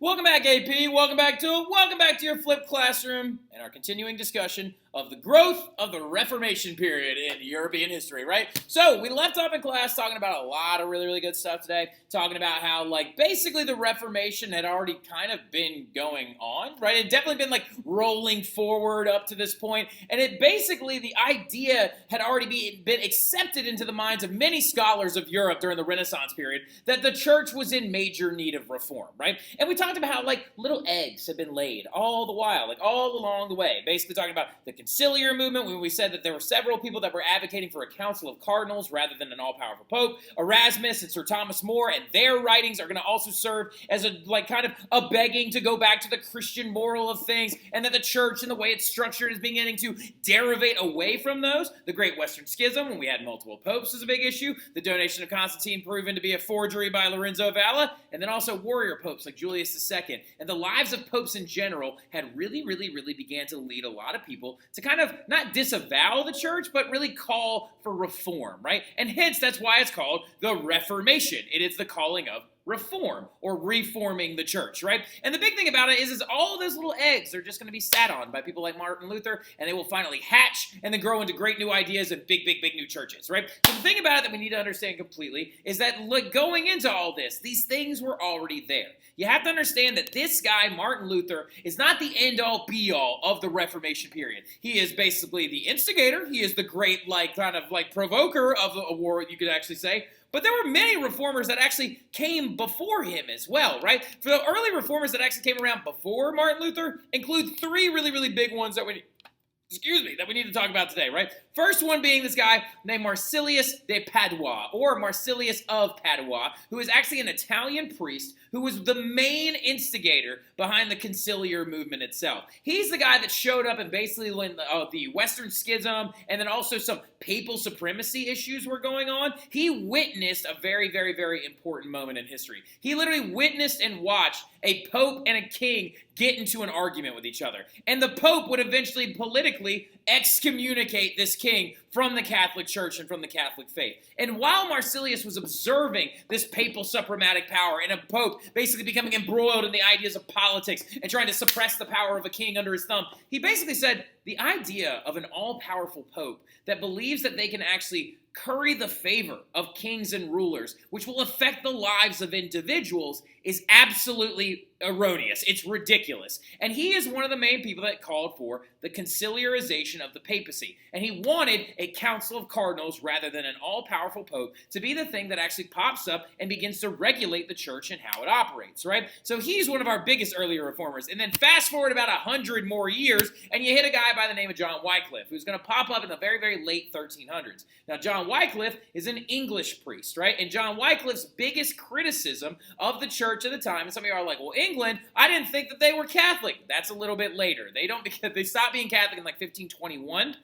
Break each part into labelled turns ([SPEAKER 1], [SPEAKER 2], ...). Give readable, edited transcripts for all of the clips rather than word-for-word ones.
[SPEAKER 1] Welcome back, AP. Welcome back to it. Welcome back to your flipped classroom and our continuing discussion of the growth of the Reformation period in European history, right? So we left off in class talking about a lot of really good stuff today, talking about how, basically the Reformation had already kind of been going on, right? It had definitely been, rolling forward up to this point, and it basically, the idea had already been accepted into the minds of many scholars of Europe during the Renaissance period that the church was in major need of reform, right? And we talked about how, little eggs had been laid all the while, all along the way, basically talking about the conciliar movement, when we said that there were several people that were advocating for a council of cardinals rather than an all-powerful pope. Erasmus and Sir Thomas More and their writings are going to also serve as kind of a begging to go back to the Christian moral of things, and that the church and the way it's structured is beginning to derivate away from those. The Great Western Schism, when we had multiple popes, was a big issue. The donation of Constantine proven to be a forgery by Lorenzo of Alla, and then also warrior popes like Julius II. And the lives of popes in general had really began to lead a lot of people to kind of not disavow the church, but really call for reform, right? And hence, that's why it's called the Reformation. It is the calling of reform, or reforming the church, right? And the big thing about it is all those little eggs are just going to be sat on by people like Martin Luther, and they will finally hatch and then grow into great new ideas and big new churches, right? So the thing about it that we need to understand completely is that going into all this, these things were already there. You have to understand that this guy, Martin Luther, is not the end-all, be-all of the Reformation period. He is basically the instigator. He is the great, provoker of a war, you could actually say. But there were many reformers that actually came before him as well, right? For the early reformers that actually came around before Martin Luther include three really big ones that we need to talk about today, right? First one being this guy named Marsilius de Padua, or Marsilius of Padua, who is actually an Italian priest who was the main instigator behind the conciliar movement itself. He's the guy that showed up and basically when the Western Schism and then also some papal supremacy issues were going on, he witnessed a very important moment in history. He literally witnessed and watched a pope and a king get into an argument with each other. And the pope would eventually politically excommunicate this king from the Catholic Church and from the Catholic faith. And while Marsilius was observing this papal suprematic power and a pope basically becoming embroiled in the ideas of politics and trying to suppress the power of a king under his thumb, he basically said the idea of an all-powerful pope that believes that they can actually curry the favor of kings and rulers, which will affect the lives of individuals, is absolutely erroneous. It's ridiculous. And he is one of the main people that called for the conciliarization of the papacy. And he wanted a council of cardinals rather than an all-powerful pope to be the thing that actually pops up and begins to regulate the church and how it operates, right? So he's one of our biggest early reformers. And then fast forward about 100 more years, and you hit a guy by the name of John Wycliffe, who's going to pop up in the very late 1300s. Now, John Wycliffe is an English priest, right? And John Wycliffe's biggest criticism of the church at the time, and some of you are like, well, England, I didn't think that they were Catholic. That's a little bit later. They stopped being Catholic in 1521.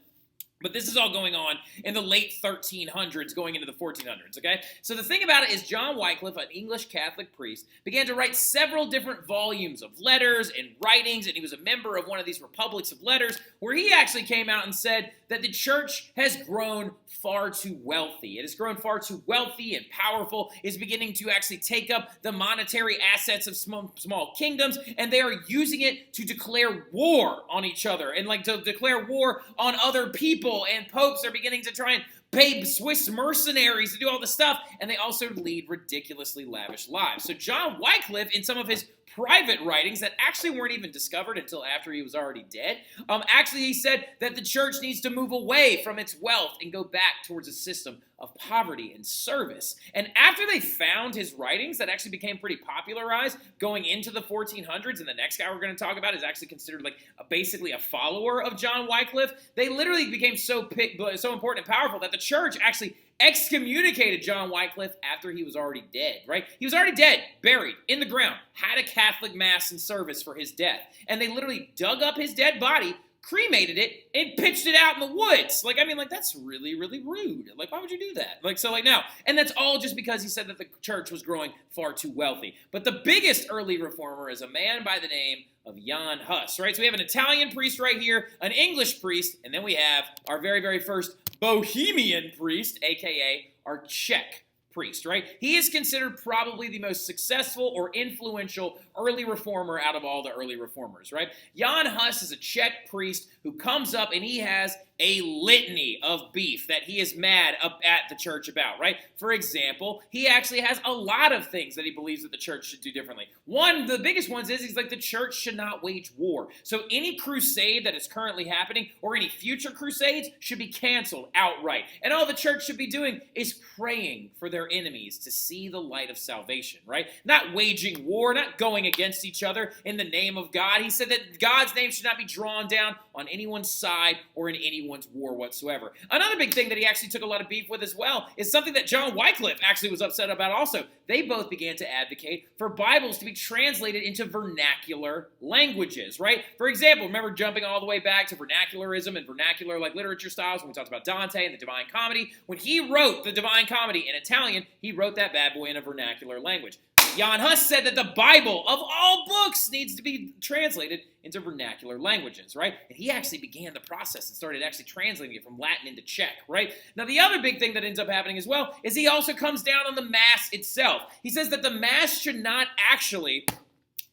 [SPEAKER 1] But this is all going on in the late 1300s, going into the 1400s, okay? So the thing about it is John Wycliffe, an English Catholic priest, began to write several different volumes of letters and writings, and he was a member of one of these republics of letters, where he actually came out and said that the church has grown far too wealthy. It has grown far too wealthy and powerful, is beginning to actually take up the monetary assets of small kingdoms, and they are using it to declare war on each other, and to declare war on other people. And popes are beginning to try and pay Swiss mercenaries to do all this stuff, and they also lead ridiculously lavish lives. So John Wycliffe, in some of his private writings that actually weren't even discovered until after he was already dead, actually he said that the church needs to move away from its wealth and go back towards a system of poverty and service. And after they found his writings that actually became pretty popularized going into the 1400s, and the next guy we're going to talk about is actually considered basically a follower of John Wycliffe, they literally became so important and powerful that the church actually excommunicated John Wycliffe after he was already dead, right? He was already dead, buried in the ground, had a Catholic mass and service for his death. And they literally dug up his dead body, cremated it, and pitched it out in the woods. That's really rude. Why would you do that? Now, and that's all just because he said that the church was growing far too wealthy. But the biggest early reformer is a man by the name of Jan Hus, right? So we have an Italian priest right here, an English priest, and then we have our very first Bohemian priest, aka our Czech priest, right? He is considered probably the most successful or influential early reformer out of all the early reformers, right? Jan Hus is a Czech priest who comes up and he has a litany of beef that he is mad up at the church about, right? For example, he actually has a lot of things that he believes that the church should do differently. One of the biggest ones is he's like, the church should not wage war. So any crusade that is currently happening or any future crusades should be canceled outright. And all the church should be doing is praying for their enemies to see the light of salvation, right? Not waging war, not going against each other in the name of God. He said that God's name should not be drawn down on anyone's side or in anyone's war whatsoever. Another big thing that he actually took a lot of beef with as well is something that John Wycliffe actually was upset about also. They both began to advocate for Bibles to be translated into vernacular languages, right? For example, remember jumping all the way back to vernacularism and vernacular like literature styles when we talked about Dante and the Divine Comedy. When he wrote the Divine Comedy in Italian, he wrote that bad boy in a vernacular language. Jan Hus said that the Bible, of all books, needs to be translated into vernacular languages, right? And he actually began the process and started actually translating it from Latin into Czech, right? Now, the other big thing that ends up happening as well is he also comes down on the Mass itself. He says that the Mass should not actually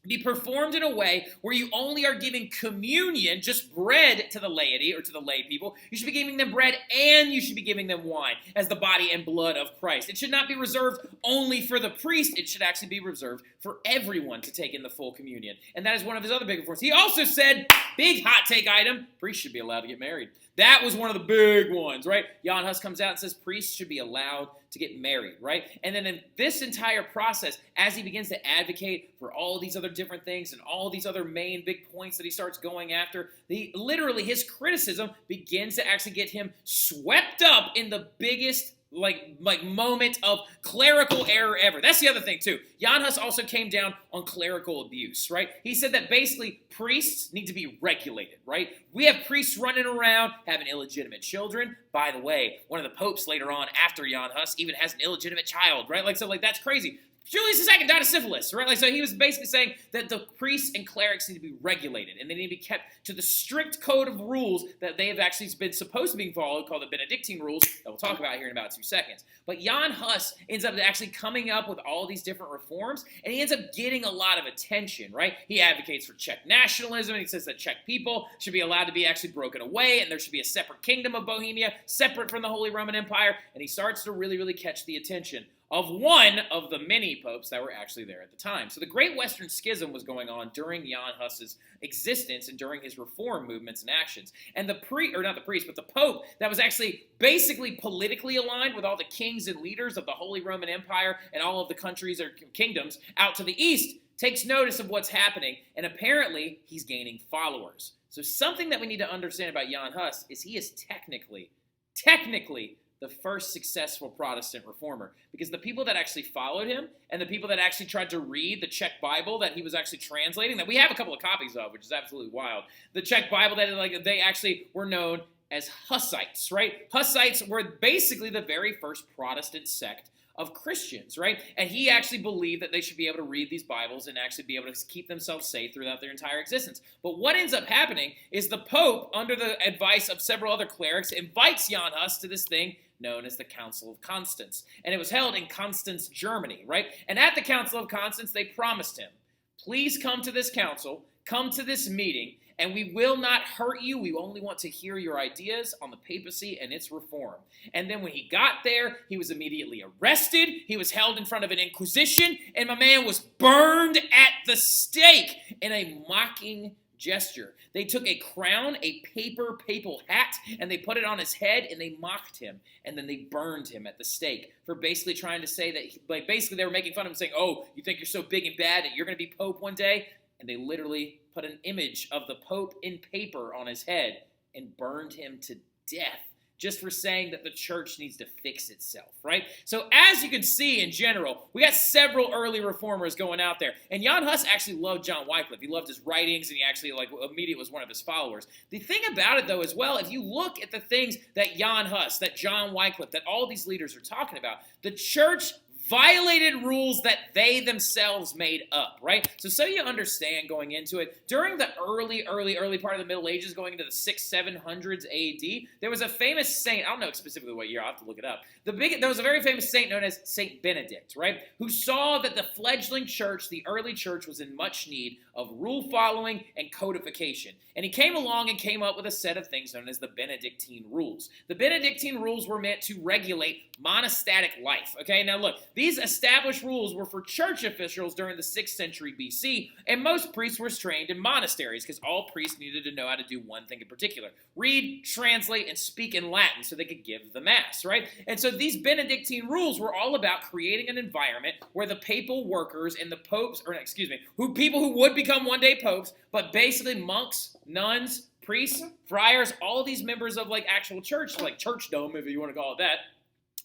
[SPEAKER 1] be performed in a way where you only are giving communion, just bread, to the laity or to the lay people. You should be giving them bread and you should be giving them wine as the body and blood of Christ. It should not be reserved only for the priest. It should actually be reserved for everyone to take in the full communion. And that is one of his other big reforms. He also said, big hot take item, priests should be allowed to get married. That was one of the big ones, right? Jan Hus comes out and says priests should be allowed to get married, right? And then in this entire process, as he begins to advocate for all these other different things and all these other main big points that he starts going after, literally his criticism begins to actually get him swept up in the biggest like moment of clerical error ever. That's the other thing too. Jan Hus also came down on clerical abuse, right? He said that basically priests need to be regulated, right? We have priests running around having illegitimate children. By the way, one of the popes later on after Jan Hus even has an illegitimate child, right? So that's crazy. Julius II died of syphilis, right? So he was basically saying that the priests and clerics need to be regulated, and they need to be kept to the strict code of rules that they have actually been supposed to be followed, called the Benedictine rules, that we'll talk about here in about 2 seconds. But Jan Hus ends up actually coming up with all these different reforms, and he ends up getting a lot of attention, right? He advocates for Czech nationalism, and he says that Czech people should be allowed to be actually broken away, and there should be a separate kingdom of Bohemia, separate from the Holy Roman Empire, and he starts to really catch the attention of one of the many popes that were actually there at the time. So the Great Western Schism was going on during Jan Hus's existence and during his reform movements and actions. And the Pope that was actually basically politically aligned with all the kings and leaders of the Holy Roman Empire and all of the countries or kingdoms out to the east takes notice of what's happening, and apparently he's gaining followers. So something that we need to understand about Jan Hus is he is technically the first successful Protestant reformer, because the people that actually followed him and the people that actually tried to read the Czech Bible that he was actually translating, that we have a couple of copies of, which is absolutely wild. The Czech Bible that they actually were known as Hussites, right? Hussites were basically the very first Protestant sect of Christians, right? And he actually believed that they should be able to read these Bibles and actually be able to keep themselves safe throughout their entire existence. But what ends up happening is the Pope, under the advice of several other clerics, invites Jan Hus to this thing known as the Council of Constance. And it was held in Constance, Germany, right? And at the Council of Constance, they promised him, please come to this council, come to this meeting, and we will not hurt you. We only want to hear your ideas on the papacy and its reform. And then when he got there, he was immediately arrested. He was held in front of an inquisition, and my man was burned at the stake in a mocking gesture. They took a crown, a paper papal hat, and they put it on his head, and they mocked him, and then they burned him at the stake for basically trying to say that, basically they were making fun of him, saying, oh, you think you're so big and bad that you're going to be Pope one day? And they literally put an image of the Pope in paper on his head and burned him to death just for saying that the church needs to fix itself, right? So as you can see in general, we got several early reformers going out there. And Jan Hus actually loved John Wycliffe. He loved his writings, and he actually immediately was one of his followers. The thing about it, though, as well, if you look at the things that Jan Hus, that John Wycliffe, that all these leaders are talking about, the church violated rules that they themselves made up, right? So you understand going into it, during the early part of the Middle Ages, going into the 600s, 700s AD, there was a famous saint, I don't know specifically what year, I'll have to look it up. There was a very famous saint known as Saint Benedict, right? Who saw that the fledgling church, the early church, was in much need of rule following and codification. And he came along and came up with a set of things known as the Benedictine rules. The Benedictine rules were meant to regulate monastic life. Okay, now look, these established rules were for church officials during the 6th century BC, and most priests were trained in monasteries because all priests needed to know how to do one thing in particular: read, translate, and speak in Latin so they could give the Mass, right? And so these Benedictine rules were all about creating an environment where the papal workers and the popes, people who would become one day popes, but basically monks, nuns, priests, friars, all these members of like actual church, like churchdom, if you want to call it that,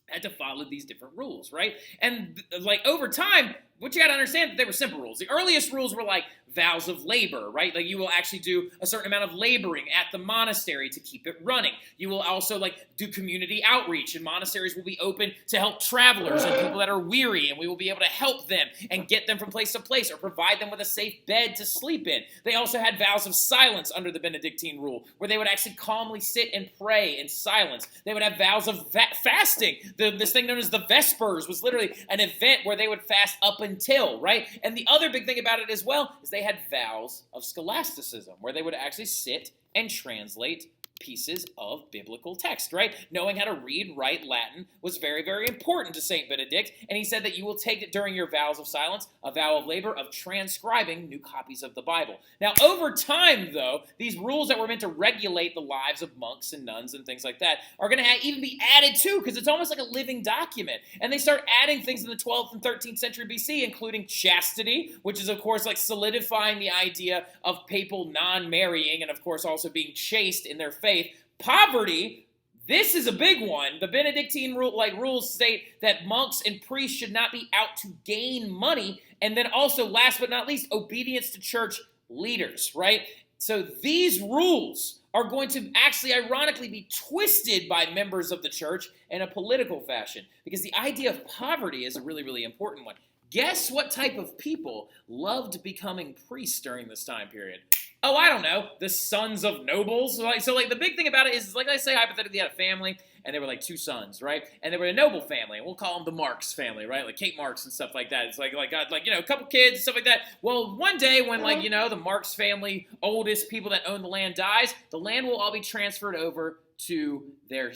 [SPEAKER 1] had to follow these different rules, right? And like over time, what you got to understand, that they were simple rules. The earliest rules were like vows of labor, right? Like you will actually do a certain amount of laboring at the monastery to keep it running. You will also like do community outreach, and monasteries will be open to help travelers and people that are weary, and we will be able to help them and get them from place to place or provide them with a safe bed to sleep in. They also had vows of silence under the Benedictine rule, where they would actually calmly sit and pray in silence. They would have vows of fasting. This thing known as the Vespers was literally an event where they would fast up until, right? And the other big thing about it as well is they had vows of scholasticism, where they would actually sit and translate pieces of biblical text, right? Knowing how to read, write Latin was very, very important to St. Benedict, and he said that you will take it during your vows of silence, a vow of labor, of transcribing new copies of the Bible. Now, over time, though, these rules that were meant to regulate the lives of monks and nuns and things like that are going to even be added too, because it's almost like a living document. And they start adding things in the 12th and 13th century BC, including chastity, which is, of course, like solidifying the idea of papal non-marrying, and, of course, also being chaste in their faith. Poverty, this is a big one. The Benedictine rules state that monks and priests should not be out to gain money, and then also, last but not least, obedience to church leaders, right? So these rules are going to actually, ironically, be twisted by members of the church in a political fashion, because the idea of poverty is a really, really important one. Guess what type of people loved becoming priests during this time period? Oh, I don't know, the sons of nobles. So the big thing about it is, like I say, hypothetically, you had a family, and they were like two sons, right? And they were a noble family, and we'll call them the Marx family, right? Like Kate Marx and stuff like that. It's a couple kids and stuff like that. Well, one day when the Marx family, oldest people that own the land dies, the land will all be transferred over to their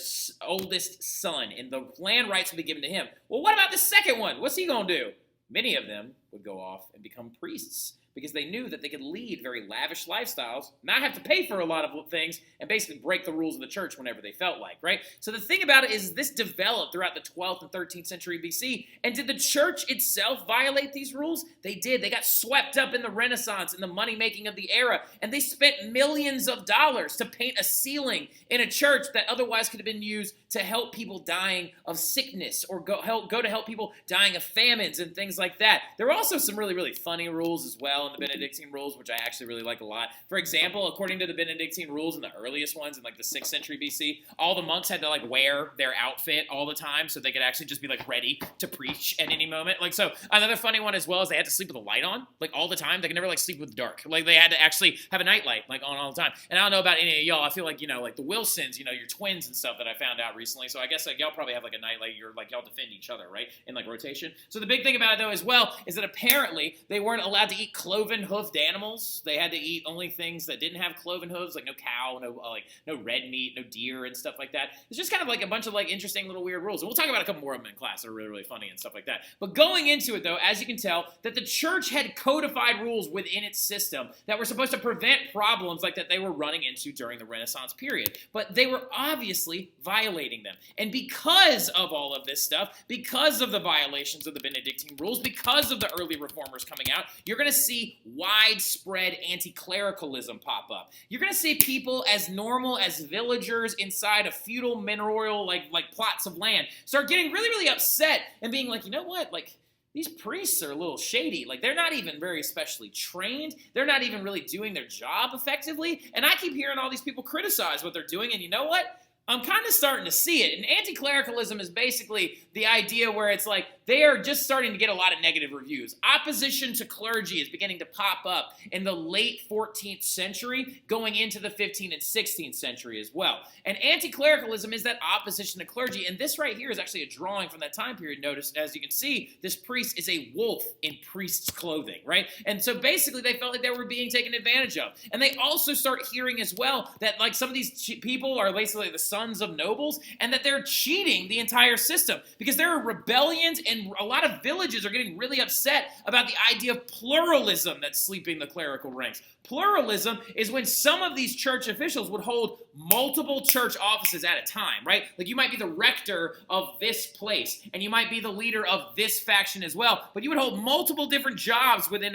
[SPEAKER 1] oldest son, and the land rights will be given to him. Well, what about the second one? What's he gonna do? Many of them would go off and become priests, because they knew that they could lead very lavish lifestyles, not have to pay for a lot of things, and basically break the rules of the church whenever they felt like, right? So the thing about it is this developed throughout the 12th and 13th century BC, and did the church itself violate these rules? They did. They got swept up in the Renaissance and the money-making of the era, and they spent millions of dollars to paint a ceiling in a church that otherwise could have been used to help people dying of sickness, or go to help people dying of famines and things like that. There were also some really, really funny rules as well in the Benedictine rules, which I actually really like a lot. For example, according to the Benedictine rules, in the earliest ones in like the 6th century BC, all the monks had to like wear their outfit all the time so they could actually just be like ready to preach at any moment. Like, so another funny one as well is they had to sleep with a light on like all the time. They could never like sleep with the dark. Like they had to actually have a nightlight like on all the time. And I don't know about any of y'all. I feel like, like the Wilsons, your twins and stuff that I found out recently. So I guess like y'all probably have like a nightlight. You're like y'all defend each other, right? In like rotation. So the big thing about it though as well is that apparently they weren't allowed to eat cloven hoofed animals. They had to eat only things that didn't have cloven hooves, like no cow, no red meat, no deer and stuff like that. It's just kind of like a bunch of like interesting little weird rules. And we'll talk about a couple more of them in class that are really, really funny and stuff like that. But going into it though, as you can tell, that the church had codified rules within its system that were supposed to prevent problems like that they were running into during the Renaissance period. But they were obviously violating them. And because of all of this stuff, because of the violations of the Benedictine rules, because of the early reformers coming out, you're going to see widespread anti-clericalism pop up. You're going to see people as normal as villagers inside a feudal manorial like plots of land start getting really, really upset and being like, you know what, like, these priests are a little shady. Like, they're not even very specially trained. They're not even really doing their job effectively. And I keep hearing all these people criticize what they're doing, and you know what? I'm kind of starting to see it. And anti-clericalism is basically the idea where it's like they are just starting to get a lot of negative reviews. Opposition to clergy is beginning to pop up in the late 14th century, going into the 15th and 16th century as well. And anti-clericalism is that opposition to clergy, and this right here is actually a drawing from that time period. Notice, as you can see, this priest is a wolf in priest's clothing, right? And so basically they felt like they were being taken advantage of. And they also start hearing as well that like some of these people are basically the sons of nobles, and that they're cheating the entire system because there are rebellions, and a lot of villages are getting really upset about the idea of pluralism that's sweeping the clerical ranks. Pluralism is when some of these church officials would hold multiple church offices at a time, right? Like you might be the rector of this place, and you might be the leader of this faction as well, but you would hold multiple different jobs within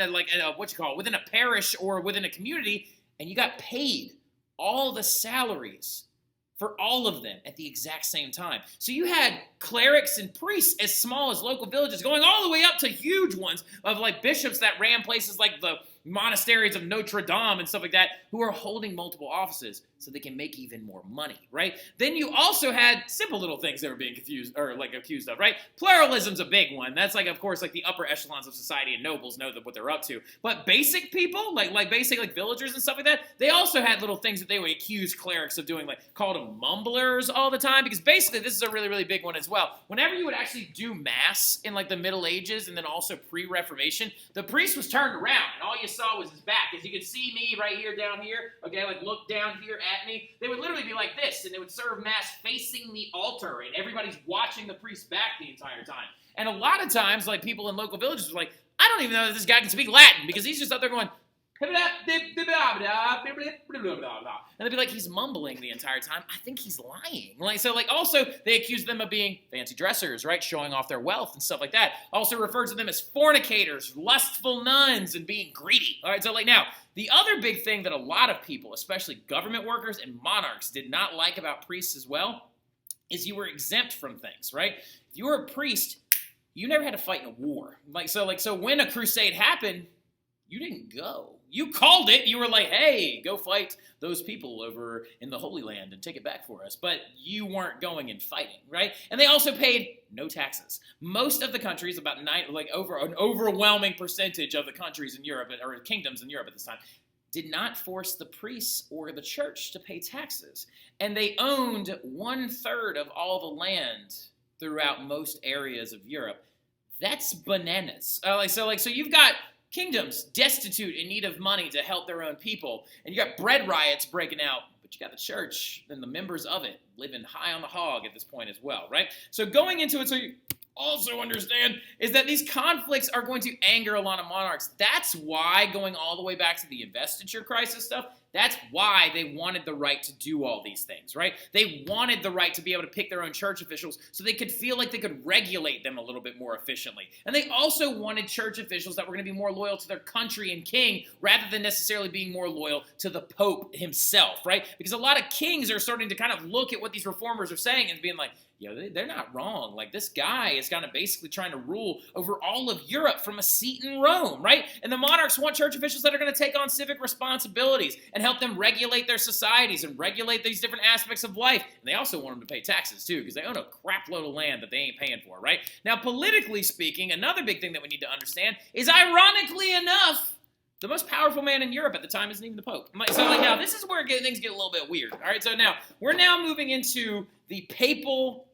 [SPEAKER 1] within a parish or within a community, and you got paid all the salaries for all of them at the exact same time. So you had clerics and priests as small as local villages going all the way up to huge ones of like bishops that ran places like the monasteries of Notre Dame and stuff like that, who are holding multiple offices so they can make even more money, right? Then you also had simple little things that were being accused of, right? Pluralism's a big one. That's like, of course, like the upper echelons of society and nobles know what they're up to. But basic people, like basic villagers and stuff like that, they also had little things that they would accuse clerics of doing, like called them mumblers all the time, because basically this is a really, really big one as well. Whenever you would actually do mass in like the Middle Ages and then also pre-Reformation, the priest was turned around and all you saw was his back. As you can see me right here down here, okay, like look down here at me, they would literally be like this, and they would serve mass facing the altar, and everybody's watching the priest's back the entire time. And a lot of times, like people in local villages were like, I don't even know that this guy can speak Latin, because he's just out there going, and they'd be like, he's mumbling the entire time. I think he's lying. Also, they accuse them of being fancy dressers, right? Showing off their wealth and stuff like that. Also referred to them as fornicators, lustful nuns, and being greedy. All right, so now, the other big thing that a lot of people, especially government workers and monarchs, did not like about priests as well is you were exempt from things, right? If you were a priest, you never had to fight in a war. So when a crusade happened, you didn't go. You called it. You were like, hey, go fight those people over in the Holy Land and take it back for us. But you weren't going and fighting, right? And they also paid no taxes. Most of the countries, over an overwhelming percentage of the countries in Europe, or kingdoms in Europe at this time, did not force the priests or the church to pay taxes. And they owned 1/3 of all the land throughout most areas of Europe. That's bananas. So you've got kingdoms destitute in need of money to help their own people, and you got bread riots breaking out, but you got the church and the members of it living high on the hog at this point as well, right? So going into it, so you also understand, is that these conflicts are going to anger a lot of monarchs. That's why, going all the way back to the investiture crisis stuff, that's why they wanted the right to do all these things, right? They wanted the right to be able to pick their own church officials so they could feel like they could regulate them a little bit more efficiently. And they also wanted church officials that were going to be more loyal to their country and king rather than necessarily being more loyal to the Pope himself, right? Because a lot of kings are starting to kind of look at what these reformers are saying and being like, they're not wrong. Like, this guy is kind of basically trying to rule over all of Europe from a seat in Rome, right? And the monarchs want church officials that are going to take on civic responsibilities and help them regulate their societies and regulate these different aspects of life. And they also want them to pay taxes, too, because they own a crap load of land that they ain't paying for, right? Now, politically speaking, another big thing that we need to understand is, ironically enough, the most powerful man in Europe at the time isn't even the Pope. So, now, this is where things get a little bit weird. All right, so now, we're now moving into the papal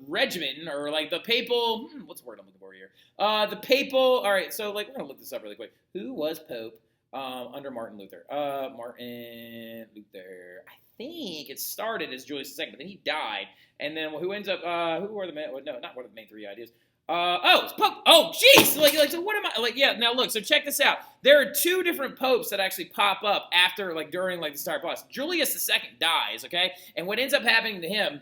[SPEAKER 1] regimen, or the papal, what's the word I'm looking for here? The papal, all right, so, we're going to look this up really quick. Who was Pope under Martin Luther? Martin Luther, I think it started as Julius II, but then he died. And then who ends up, who were the main, no, not one of the main three ideas. It's Pope. Oh, jeez. So what am I, now look, so check this out. There are two different popes that actually pop up after, during, the entire process. Julius II dies, okay? And what ends up happening to him,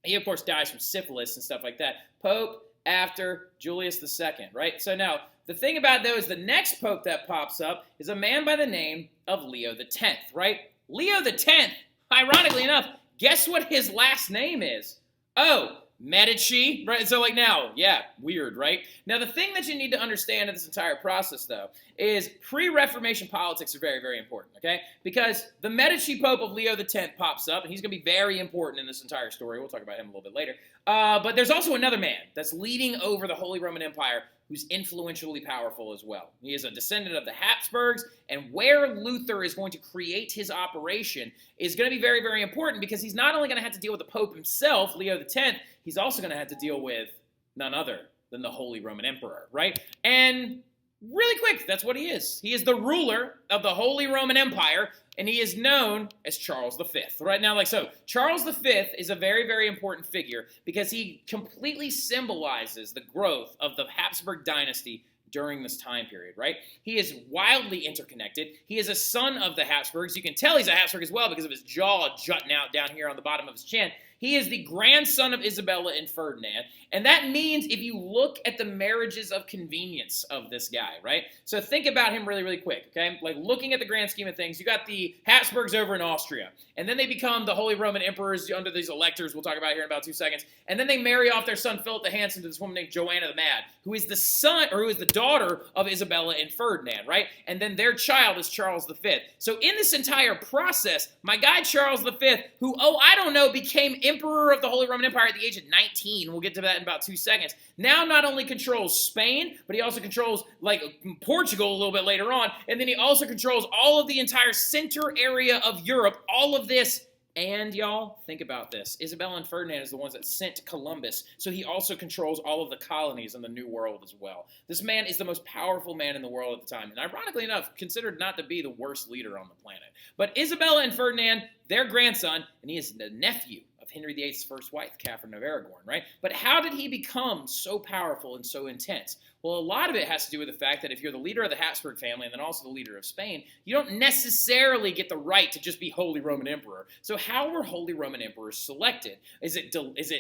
[SPEAKER 1] he, of course, dies from syphilis and stuff like that. Pope after Julius II, right? So now, the thing about, though, is the next pope that pops up is a man by the name of Leo X, right? Leo X, ironically enough, guess what his last name is? Oh, Medici, right? So like now, yeah, weird, right? Now the thing that you need to understand in this entire process, though, is pre-Reformation politics are very, very important, okay? Because the Medici Pope of Leo X pops up, and he's going to be very important in this entire story. We'll talk about him a little bit later. But there's also another man that's leading over the Holy Roman Empire who's influentially powerful as well. He is a descendant of the Habsburgs, and where Luther is going to create his operation is going to be very, very important because he's not only going to have to deal with the Pope himself, Leo X, he's also going to have to deal with none other than the Holy Roman Emperor, right? And really quick, that's what he is. He is the ruler of the Holy Roman Empire, and he is known as Charles V, right? Now, Charles V is a very, very important figure because he completely symbolizes the growth of the Habsburg dynasty during this time period, right? He is wildly interconnected. He is a son of the Habsburgs. You can tell he's a Habsburg as well because of his jaw jutting out down here on the bottom of his chin. He is the grandson of Isabella and Ferdinand, and that means if you look at the marriages of convenience of this guy, right? So think about him really, really quick, okay? Like looking at the grand scheme of things, you got the Habsburgs over in Austria, and then they become the Holy Roman Emperors under these electors we'll talk about here in about 2 seconds, and then they marry off their son Philip the Handsome to this woman named Joanna the Mad, who is the daughter of Isabella and Ferdinand, right? And then their child is Charles V. So in this entire process, my guy Charles V, who, became Emperor of the Holy Roman Empire at the age of 19. We'll get to that in about 2 seconds. Now not only controls Spain, but he also controls Portugal a little bit later on, and then he also controls all of the entire center area of Europe, all of this. And y'all, think about this. Isabella and Ferdinand is the ones that sent Columbus, so he also controls all of the colonies in the New World as well. This man is the most powerful man in the world at the time, and ironically enough, considered not to be the worst leader on the planet. But Isabella and Ferdinand, their grandson, and he is the nephew of Henry VIII's first wife, Catherine of Aragon, right? But how did he become so powerful and so intense? Well, a lot of it has to do with the fact that if you're the leader of the Habsburg family and then also the leader of Spain, you don't necessarily get the right to just be Holy Roman Emperor. So how were Holy Roman Emperors selected? Is it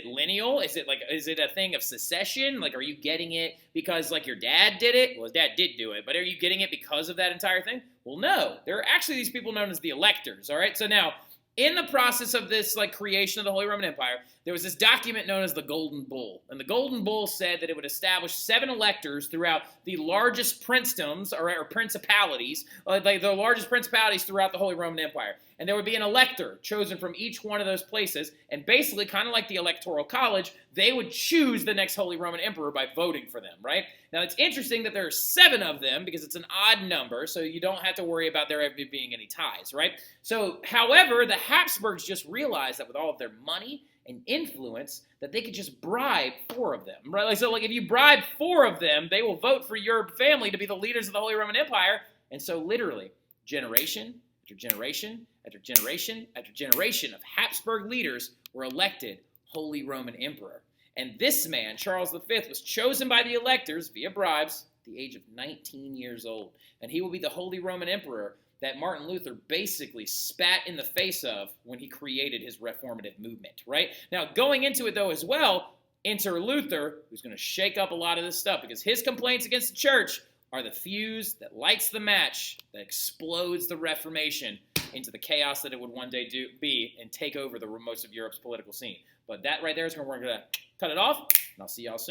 [SPEAKER 1] lineal? Is it a thing of succession? Like, are you getting it because your dad did it? Well, his dad did do it, but are you getting it because of that entire thing? Well, no. There are actually these people known as the electors, all right? So now, in the process of this creation of the Holy Roman Empire, there was this document known as the Golden Bull. And the Golden Bull said that it would establish 7 electors throughout the largest princedoms or principalities, the largest principalities throughout the Holy Roman Empire. And there would be an elector chosen from each one of those places. And basically, kind of like the Electoral College, they would choose the next Holy Roman Emperor by voting for them, right? Now, it's interesting that there are 7 of them because it's an odd number, so you don't have to worry about there ever being any ties, right? So, however, the Habsburgs just realized that with all of their money and influence, that they could just bribe 4 of them, right? So if you bribe 4 of them, they will vote for your family to be the leaders of the Holy Roman Empire. And so literally, generation after generation after generation after generation of Habsburg leaders were elected Holy Roman Emperor. And this man, Charles V, was chosen by the electors via bribes at the age of 19 years old. And he will be the Holy Roman Emperor that Martin Luther basically spat in the face of when he created his reformative movement, right? Now, going into it, though, as well, enter Luther, who's going to shake up a lot of this stuff because his complaints against the church are the fuse that lights the match that explodes the Reformation into the chaos that it would one day be and take over the most of Europe's political scene. But that right there is where we're going to cut it off, and I'll see y'all soon.